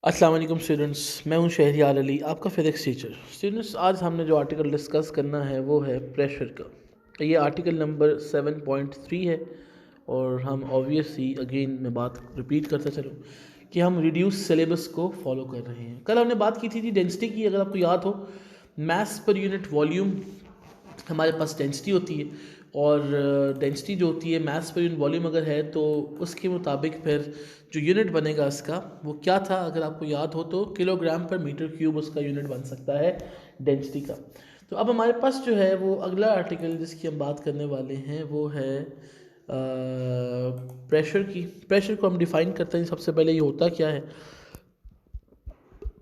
अस्सलाम वालेकुम स्टूडेंट्स, मैं हूं शहरियार अली, आपका फिज़िक्स टीचर। स्टूडेंट्स, आज हमने जो आर्टिकल डिस्कस करना है वो है प्रेशर का। ये आर्टिकल नंबर 7.3 है और हम ऑब्वियसली अगेन मैं बात रिपीट करता चलूँ कि हम रिड्यूस सिलेबस को फॉलो कर रहे हैं। कल हमने बात की थी डेंसिटी की, अगर आपको याद हो, मास पर यूनिट वॉल्यूम हमारे पास डेंसिटी होती है और डेंसिटी जो होती है मास पर यूनिट वॉल्यूम अगर है तो उसके मुताबिक फिर जो यूनिट बनेगा इसका वो क्या था, अगर आपको याद हो तो किलोग्राम पर मीटर क्यूब उसका यूनिट बन सकता है डेंसिटी का। तो अब हमारे पास जो है वो अगला आर्टिकल जिसकी हम बात करने वाले हैं वो है प्रेशर की। प्रेशर को हम डिफाइन करते हैं। सबसे पहले ये होता क्या है?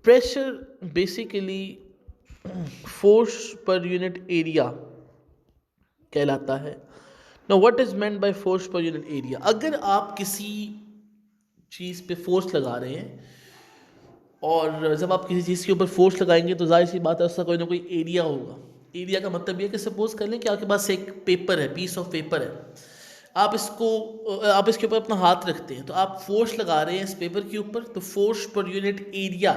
प्रेशर बेसिकली फोर्स पर यूनिट एरिया कहलाता है। Now what is meant by force पर यूनिट एरिया? अगर आप किसी चीज़ पे फोर्स लगा रहे हैं और जब आप किसी चीज़ के ऊपर फोर्स लगाएंगे तो जाहिर सी बात है उसका कोई ना कोई एरिया होगा। एरिया का मतलब ये है कि सपोज कर लें कि आपके पास एक पेपर है, पीस ऑफ पेपर है, आप इसके ऊपर अपना हाथ रखते हैं तो आप फोर्स लगा रहे हैं इस पेपर के ऊपर, तो फोर्स पर यूनिट एरिया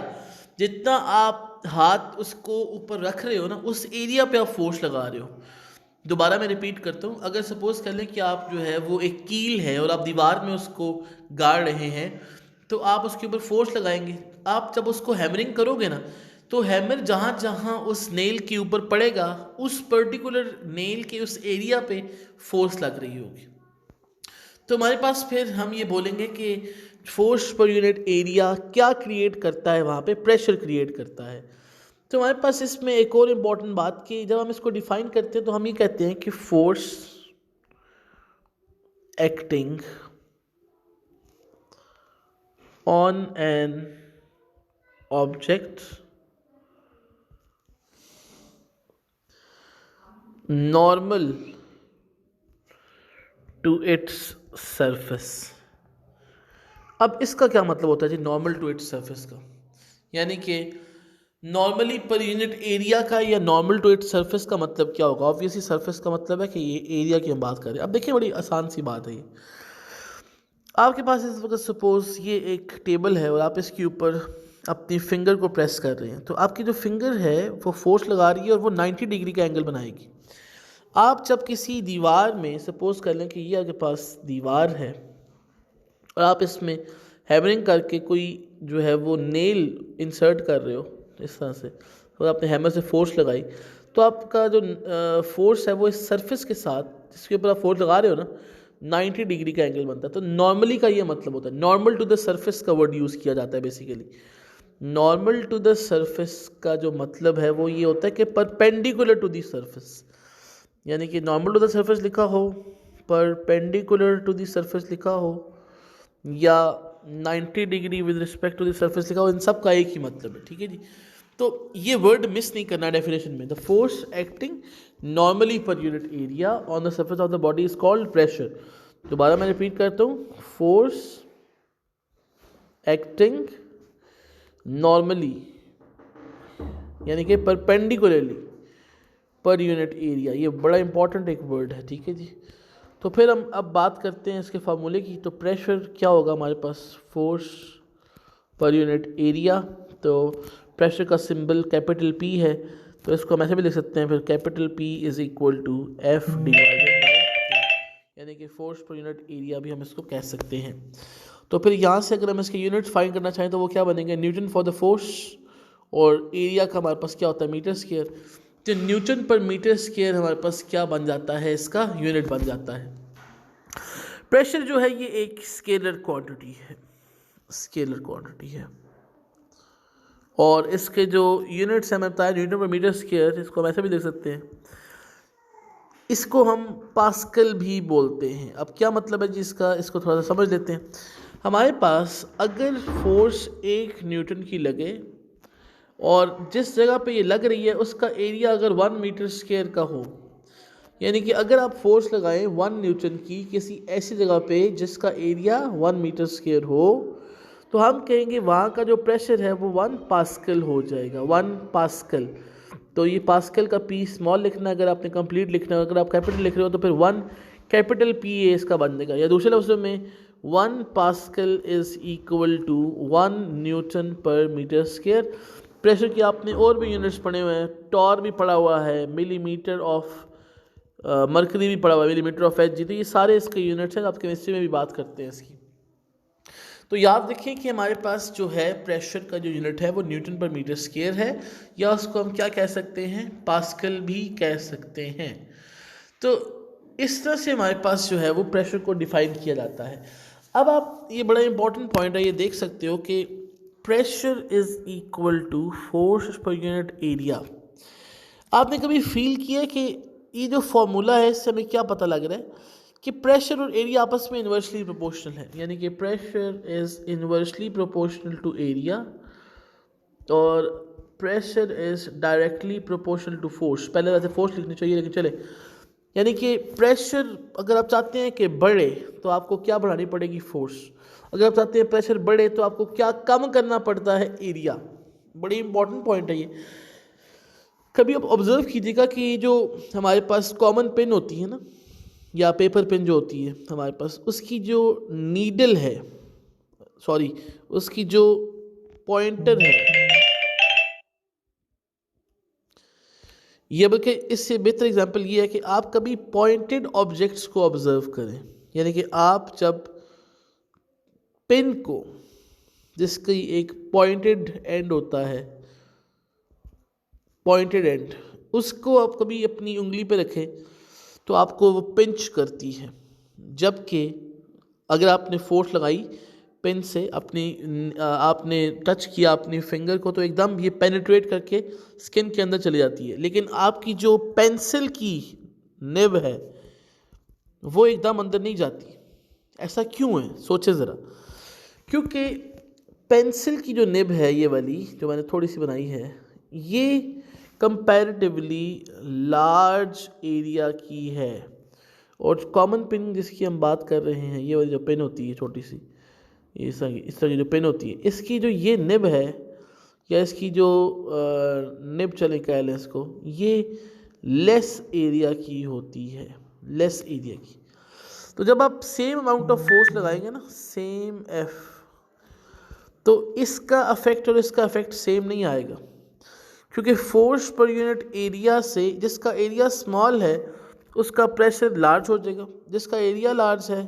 जितना आप हाथ उसको ऊपर रख रहे हो ना, उस एरिया पे आप फोर्स लगा रहे हो। दोबारा मैं रिपीट करता हूँ, अगर सपोज कर लें कि आप जो है वो एक कील है और आप दीवार में उसको गाड़ रहे हैं तो आप उसके ऊपर फोर्स लगाएंगे। आप जब उसको हैमरिंग करोगे ना तो हैमर जहाँ जहाँ उस नेल के ऊपर पड़ेगा उस पर्टिकुलर नेल के उस एरिया पे फोर्स लग रही होगी। तो हमारे पास फिर हम ये बोलेंगे कि फोर्स पर यूनिट एरिया क्या क्रिएट करता है? वहाँ पे प्रेशर क्रिएट करता है। तो हमारे पास इसमें एक और इम्पॉर्टेंट बात कि जब हम इसको डिफाइन करते हैं तो हम ये कहते हैं कि force acting on an object normal to its surface. अब इसका क्या मतलब होता है जी, नॉर्मल टू इट्स सरफेस का? यानी कि नॉर्मली पर यूनिट एरिया का या नॉर्मल टू इट्स सरफेस का मतलब क्या होगा? ऑब्वियसली सरफेस का मतलब है कि ये एरिया की हम बात करें। अब देखिए, बड़ी आसान सी बात है ये। आपके पास इस वक्त सपोज ये एक टेबल है और आप इसके ऊपर अपनी फिंगर को प्रेस कर रहे हैं तो आपकी जो फिंगर है वो फोर्स लगा रही है और वो 90 डिग्री का एंगल बनाएगी। आप जब किसी दीवार में सपोज कर लें कि ये आपके पास दीवार है और आप इसमें हैमरिंग करके कोई जो है वो नेल इंसर्ट कर रहे हो इस तरह से और आपने हैमर से फोर्स लगाई, तो आपका जो फोर्स है वो इस सरफेस के साथ जिसके ऊपर आप फोर्स लगा रहे हो ना 90 डिग्री का एंगल बनता है। तो नॉर्मली का ये मतलब होता है, नॉर्मल टू द सरफेस का वर्ड यूज़ किया जाता है basically. Normal to the surface का जो मतलब है वो ये होता है कि परपेंडिकुलर टू द सरफेस, यानी कि नॉर्मल टू द सरफेस लिखा हो, परपेंडिकुलर टू द सरफेस लिखा हो या 90 degree with respect to the surface लिखा हो, इन सब का एक ही मतलब है। ठीक है जी, तो ये वर्ड मिस नहीं करना डेफिनेशन में। द फोर्स एक्टिंग नॉर्मली पर unit area on the surface of the body is called pressure. दोबारा मैं रिपीट करता हूँ, फोर्स एक्टिंग नॉर्मली यानी कि परपेंडिकुलरली पर यूनिट एरिया, ये बड़ा इंपॉर्टेंट एक वर्ड है। ठीक है जी, तो फिर हम अब बात करते हैं इसके फार्मूले की। तो प्रेशर क्या होगा हमारे पास? फोर्स पर यूनिट एरिया। तो प्रेशर का सिंबल कैपिटल पी है, तो इसको हम ऐसे भी लिख सकते हैं फिर, capital P is equal to F divided by, यानी कि फोर्स पर यूनिट एरिया भी हम इसको कह सकते हैं। तो फिर यहाँ से अगर हम इसके यूनिट फाइंड करना चाहें तो वो क्या बनेंगे? न्यूटन फॉर द फोर्स, और एरिया का हमारे पास क्या होता है? Metre square. तो न्यूटन पर मीटर स्क्वायर हमारे पास क्या बन जाता है? इसका यूनिट बन जाता है। प्रेशर जो है ये एक स्केलर क्वांटिटी है, स्केलर क्वांटिटी है, और इसके जो यूनिट्स हैं हमें बताया न्यूटन पर मीटर स्क्वायर, इसको हम ऐसे भी देख सकते हैं, इसको हम पास्कल भी बोलते हैं। अब क्या मतलब है जी इसका, इसको थोड़ा सा समझ लेते हैं। हमारे पास अगर फोर्स 1 न्यूटन की लगे और जिस जगह पे ये लग रही है उसका एरिया अगर 1 मीटर स्क्वायर का हो, यानी कि अगर आप फोर्स लगाएं 1 न्यूटन की किसी ऐसी जगह पे जिसका एरिया 1 मीटर स्क्वायर हो, तो हम कहेंगे वहाँ का जो प्रेशर है वो 1 पास्कल हो जाएगा, 1 पास्कल। तो ये पास्कल का पी स्मॉल लिखना है, अगर आपने कंप्लीट लिखना है, अगर आप कैपिटल लिख रहे हो तो फिर 1 कैपिटल पी ए इसका बन जाएगा, या दूसरे लफ्ज़ों में 1 pascal is equal to 1 newton पर मीटर स्क्वायर। प्रेशर की आपने और भी यूनिट्स पढ़े हुए हैं, टॉर भी पढ़ा हुआ है, मिलीमीटर ऑफ मरकरी भी पढ़ा हुआ है, मिलीमीटर ऑफ एच जी, तो ये सारे इसके यूनिट्स हैं। आप केमिस्ट्री में भी बात करते हैं इसकी। तो याद रखें कि हमारे पास जो है प्रेशर का जो यूनिट है वो न्यूटन पर मीटर स्क्वायर है, या उसको हम क्या कह सकते हैं, पास्कल भी कह सकते हैं। तो इस तरह से हमारे पास जो है वो प्रेशर को डिफाइन किया जाता है। अब आप ये बड़ा इंपॉर्टेंट पॉइंट है, ये देख सकते हो कि pressure is equal to force पर यूनिट एरिया। आपने कभी फील किया कि ये जो फॉर्मूला है इससे हमें क्या पता लग रहा है कि प्रेशर और एरिया आपस में इन्वर्सली प्रोपोर्शनल है, यानी कि pressure is inversely proportional to area और pressure is directly proportional to force. पहले वैसे फोर्स लिखनी चाहिए लेकिन चले, यानी कि प्रेशर अगर आप चाहते हैं कि बढ़े तो आपको क्या बढ़ानी पड़ेगी, फोर्स। अगर आप चाहते हैं प्रेशर बढ़े तो आपको क्या कम करना पड़ता है, एरिया। बड़ी इंपॉर्टेंट पॉइंट है ये। कभी आप ऑब्जर्व कीजिएगा कि जो हमारे पास कॉमन पेन होती है ना, या पेपर पेन जो होती है हमारे पास, उसकी जो नीडल है, सॉरी उसकी जो पॉइंटर है, ये बल्कि इससे बेहतर एग्जांपल ये है कि आप कभी पॉइंटेड ऑब्जेक्ट्स को ऑब्जर्व करें, यानी कि आप जब पेन को, जिसकी एक पॉइंटेड एंड होता है, पॉइंटेड एंड, उसको आप कभी अपनी उंगली पे रखें तो आपको वो पिंच करती है, जबकि अगर आपने फोर्स लगाई पेन से, आपने टच किया अपनी फिंगर को, तो एकदम ये पेनिट्रेट करके स्किन के अंदर चली जाती है। लेकिन आपकी जो पेंसिल की निब है वो एकदम अंदर नहीं जाती। ऐसा क्यों है, सोचे ज़रा। क्योंकि पेंसिल की जो निब है, ये वाली जो मैंने थोड़ी सी बनाई है, ये कंपैरेटिवली लार्ज एरिया की है, और कॉमन पिन जिसकी हम बात कर रहे हैं, ये वाली जो पेन होती है छोटी सी, इस तरह की जो पेन होती है, इसकी जो ये निब है, या इसकी जो निब चले कह लें इसको, ये लेस एरिया की होती है, लेस एरिया की। तो जब आप सेम अमाउंट ऑफ फोर्स लगाएंगे ना, सेम एफ, तो इसका अफेक्ट और इसका अफेक्ट सेम नहीं आएगा, क्योंकि फोर्स पर यूनिट एरिया से जिसका एरिया स्मॉल है उसका प्रेशर लार्ज हो जाएगा, जिसका एरिया लार्ज है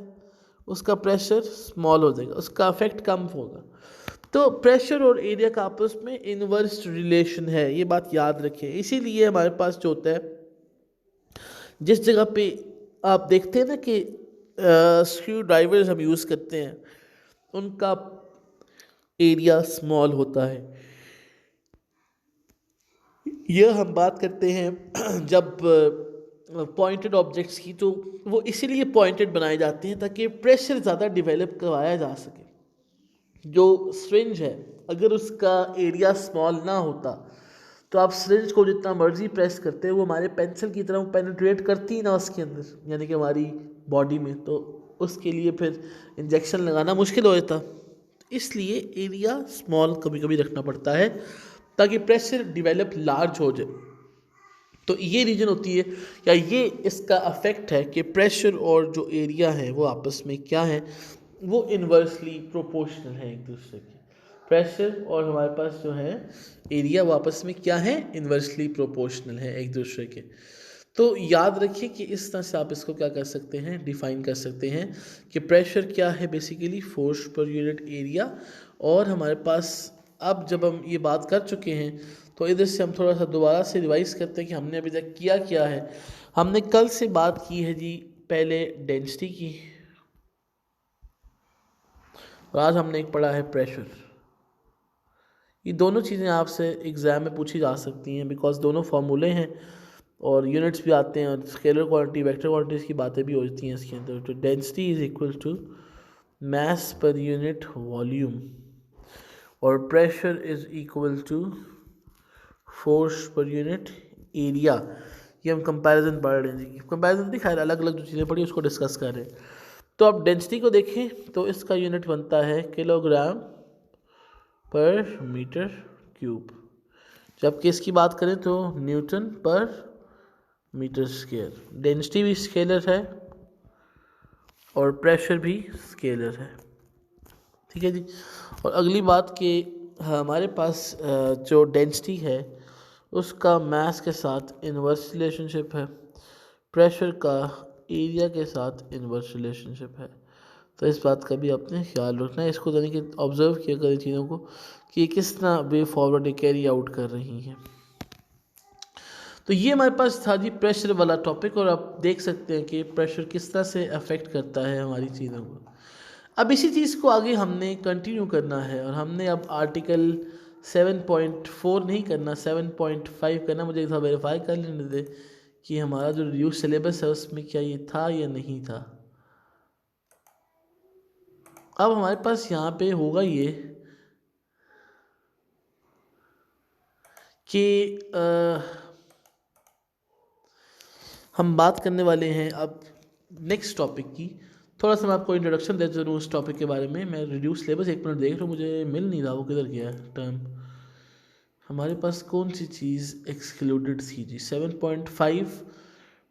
उसका प्रेशर स्मॉल हो जाएगा, उसका अफेक्ट कम होगा। तो प्रेशर और एरिया का आपस में इनवर्स रिलेशन है, ये बात याद रखें। इसीलिए हमारे पास जो होता है, जिस जगह पे आप देखते हैं ना कि स्क्रू ड्राइवर्स हम यूज़ करते हैं, उनका एरिया स्मॉल होता है। यह हम बात करते हैं जब पॉइंटेड ऑब्जेक्ट्स की, तो वो इसीलिए पॉइंटेड बनाए जाते हैं ताकि प्रेशर ज़्यादा डिवेलप करवाया जा सके। जो सिरिंज है, अगर उसका एरिया स्मॉल ना होता तो आप सिरिंज को जितना मर्जी प्रेस करते हैं, वो हमारे पेंसिल की तरह पेनिट्रेट करती ना उसके अंदर, यानी कि हमारी बॉडी में, तो उसके लिए फिर इंजेक्शन लगाना मुश्किल हो जाता। इसलिए एरिया स्मॉल कभी कभी रखना पड़ता है ताकि प्रेशर डिवेलप लार्ज हो जाए। तो ये रीजन होती है, या ये इसका अफेक्ट है कि प्रेशर और जो एरिया है वो आपस में क्या है, वो इन्वर्सली प्रोपोर्शनल है एक दूसरे के। प्रेशर और हमारे पास जो है एरिया वो आपस में क्या है, इन्वर्सली प्रोपोर्शनल है एक दूसरे के। तो याद रखिए कि इस तरह से आप इसको क्या कर सकते हैं, डिफाइन कर सकते हैं कि प्रेशर क्या है, बेसिकली फोर्स पर यूनिट एरिया। और हमारे पास अब जब हम ये बात कर चुके हैं तो इधर से हम थोड़ा सा दोबारा से रिवाइज करते हैं कि हमने अभी तक किया क्या है। हमने कल से बात की है जी पहले डेंसिटी की, और आज हमने एक पढ़ा है प्रेशर। ये दोनों चीज़ें आपसे एग्ज़ाम में पूछी जा सकती हैं, बिकॉज दोनों फार्मूले हैं और यूनिट्स भी आते हैं, और स्केलर क्वांटिटी वेक्टर क्वांटिटीज़ की बातें भी होती हैं इसके अंदर। तो density is equal to mass per unit volume, और pressure is equal to force पर यूनिट एरिया। ये हम कंपैरिजन पढ़ रहे हैं जी, कंपैरिजन नहीं, खैर अलग अलग जो चीज़ें पढ़ी उसको डिस्कस कर रहे हैं। तो अब डेंसिटी को देखें तो इसका यूनिट बनता है किलोग्राम पर मीटर क्यूब, जबकि इसकी बात करें तो न्यूटन पर मीटर स्क्वायर। डेंसिटी भी स्केलर है और प्रेशर भी स्केलर है, ठीक है जी। और अगली बात कि हमारे पास जो डेंसिटी है उसका मास के साथ इन्वर्स रिलेशनशिप है, प्रेशर का एरिया के साथ इन्वर्स रिलेशनशिप है। तो इस बात का भी आपने ख्याल रखना है, इसको यानी कि ऑब्ज़र्व किया करें चीज़ों को कि ये किस तरह वे फॉरवर्ड कैरी आउट कर रही हैं। तो ये हमारे पास था जी प्रेशर वाला टॉपिक, और आप देख सकते हैं कि प्रेशर किस तरह से अफेक्ट करता है हमारी चीज़ों को। अब इसी चीज़ को आगे हमने कंटिन्यू करना है, और हमने अब आर्टिकल 7.4 नहीं करना, 7.5 करना। मुझे थोड़ा वेरीफाई कर लेने दे कि हमारा जो रिड्यूस सिलेबस है उसमें क्या ये था या नहीं था। अब हमारे पास यहाँ पे होगा ये कि हम बात करने वाले हैं अब नेक्स्ट टॉपिक की। थोड़ा सा मैं आपको इंट्रोडक्शन देता हूँ उस टॉपिक के बारे में। मैं रिड्यूस सिलेबस एक मिनट देख रहा हूँ, मुझे मिल नहीं रहा, वो किधर गया है टर्म। हमारे पास कौन सी चीज़ एक्सक्लूडेड थी जी? 7.5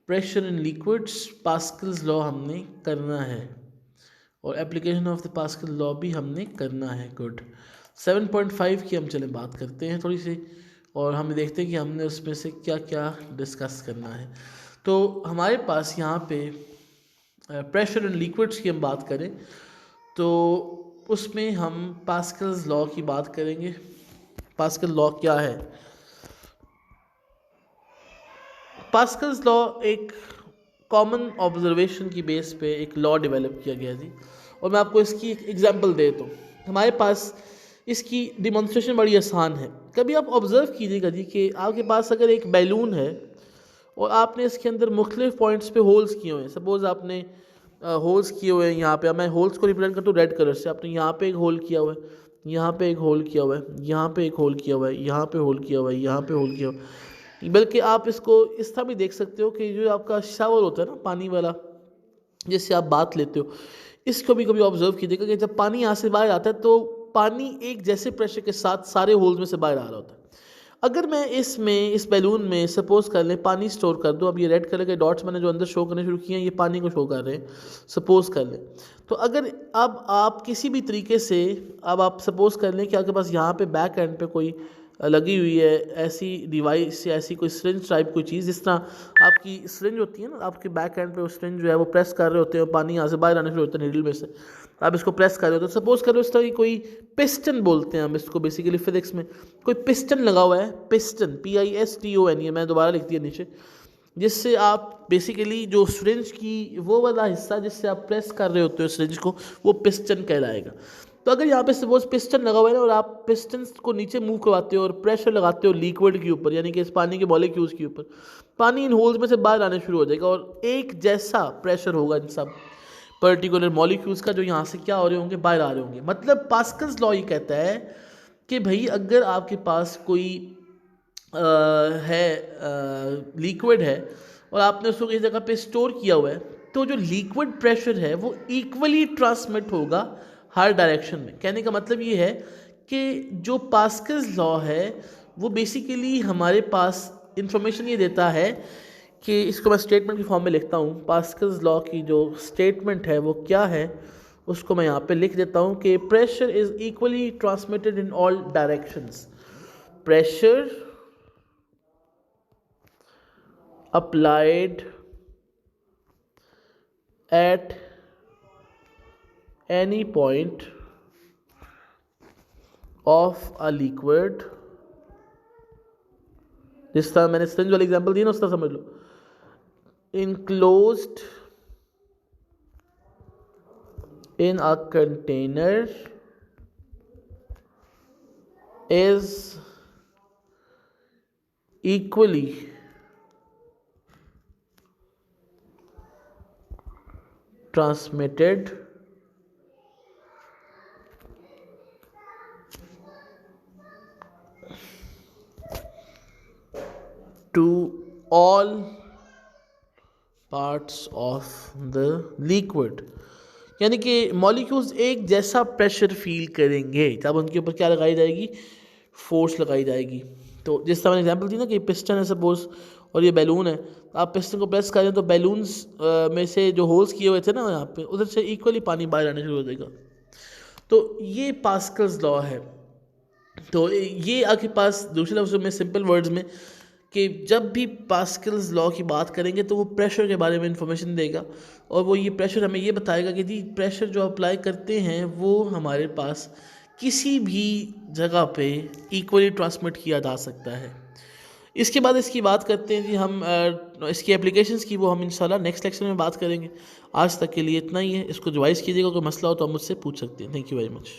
pressure in liquids, Pascal's law हमने करना है, और application of the Pascal law भी हमने करना है। गुड। 7.5 की हम चले बात करते हैं थोड़ी सी, और हम देखते हैं कि हमने उसमें से क्या क्या डिस्कस करना है। तो हमारे पास यहाँ पे प्रेशर इन लिक्विड्स की हम बात करें तो उसमें हम पास्कल्स लॉ की बात करेंगे। पास्कल लॉ क्या है? पास्कल्स लॉ एक कॉमन ऑब्जर्वेशन की बेस पे एक लॉ डेवलप किया गया जी, और मैं आपको इसकी एक एग्जांपल देता हूँ। हमारे पास इसकी डिमॉन्स्ट्रेशन बड़ी आसान है। कभी आप ऑब्ज़र्व कीजिएगा जी कि आपके पास अगर एक बैलून है और आपने इसके अंदर मुख्तलिफ पॉइंट्स पे होल्स किए हुए हैं। सपोज़ आपने होल्स किए हुए हैं यहाँ पे, मैं होल्स को रिप्रेजेंट करता हूँ रेड कलर से। आपने यहाँ पे एक होल किया हुआ है, यहाँ पे एक होल किया हुआ है, यहाँ पे एक होल किया हुआ है, यहाँ पे होल किया हुआ है, यहाँ पे होल किया हुआ है। बल्कि आप इसको इस तरह भी देख सकते हो कि जो आपका शावर होता है ना पानी वाला, जिससे आप बात लेते हो, इसको भी कभी ऑब्जर्व कीजिएगा कि जब पानी यहाँ से बाहर आता है तो पानी एक जैसे प्रेशर के साथ सारे होल्स में से बाहर आ रहा होता है। अगर मैं इस बैलून में सपोज कर लें पानी स्टोर कर दूं, अब ये रेड कलर के डॉट्स मैंने जो अंदर शो करने शुरू किए हैं ये पानी को शो कर रहे हैं, सपोज कर लें। तो अगर अब आप किसी भी तरीके से, अब आप सपोज कर लें कि आपके पास यहाँ पे बैक एंड पे कोई लगी हुई है ऐसी डिवाइस या ऐसी कोई सिरिंज टाइप कोई चीज़, जिस तरह आपकी सिरिंज होती है ना, आपके बैक एंड पे वो सिरिंज जो है वो प्रेस कर रहे होते हैं, पानी यहाँ से बाहर आने शुरू होता है नीडल में से, आप इसको प्रेस कर रहे हो। तो सपोज करो इस तरह की कोई पिस्टन बोलते हैं हम इसको, बेसिकली फिजिक्स में कोई पिस्टन लगा हुआ है, पिस्टन PISTON, ये मैं दोबारा लिख दिया नीचे, जिससे आप बेसिकली जो सिरिंज की वो वाला हिस्सा जिससे आप प्रेस कर रहे होते हो सिरिंज को, वो पिस्टन कहलाएगा। तो अगर यहाँ पे सपोज पिस्टन लगा हुआ है और आप पिस्टन को नीचे मूव करवाते हो और प्रेशर लगाते हो लिक्विड के ऊपर, यानी कि इस पानी के मॉलिक्यूल्स के ऊपर, पानी इन होल्स में से बाहर आने शुरू हो जाएगा और एक जैसा प्रेशर होगा इन सब पर्टिकुलर मॉलिक्यूल्स का, जो यहाँ से क्या हो रहे होंगे, बाहर आ रहे होंगे। मतलब पास्कल्स लॉ ये कहता है कि भाई अगर आपके पास कोई लिक्विड है और आपने उसको किसी जगह पे स्टोर किया हुआ है, तो जो लिक्विड प्रेशर है वो इक्वली ट्रांसमिट होगा हर डायरेक्शन में। कहने का मतलब ये है कि जो पास्कल्स लॉ है वो बेसिकली हमारे पास इंफॉर्मेशन ये देता है कि, इसको मैं स्टेटमेंट की फॉर्म में लिखता हूँ, पास्कल्स लॉ की जो स्टेटमेंट है वो क्या है उसको मैं यहाँ पे लिख देता हूँ कि pressure is equally transmitted in all directions. Pressure applied at any point of a liquid, जिस तरह मैंने सिरिंज वाला एग्जांपल दिया ना उस तरह समझ लो, enclosed in a container is equally transmitted to all parts of the liquid। यानी कि मॉलिक्यूल्स एक जैसा प्रेशर फील करेंगे तब उनके ऊपर क्या लगाई जाएगी, फोर्स लगाई जाएगी। तो जिस तरह मैंने एग्जांपल दी ना कि पिस्टन है सपोज, और ये बैलून है, आप पिस्टन को प्रेस करें तो बैलून्स में से जो होल्स किए हुए थे ना यहाँ पे, उधर से इक्वली पानी बाहर आने शुरू हो जाएगा। तो ये पास्कल्स लॉ है। तो ये आपके पास दूसरे लफ्ज़ों में सिंपल वर्ड्स में कि जब भी पास्कल्स लॉ की बात करेंगे तो वो प्रेशर के बारे में इंफॉर्मेशन देगा, और वो ये प्रेशर हमें ये बताएगा कि जी प्रेशर जो अप्लाई करते हैं वो हमारे पास किसी भी जगह पे इक्वली ट्रांसमिट किया जा सकता है। इसके बाद इसकी बात करते हैं जी हम इसकी एप्लीकेशंस की, वो हम इंशाल्लाह नेक्स्ट लेक्चर में बात करेंगे। आज तक के लिए इतना ही है। इसको रिवाइज़ कीजिएगा, कोई मसला हो तो आप मुझसे पूछ सकते हैं। Thank you very much.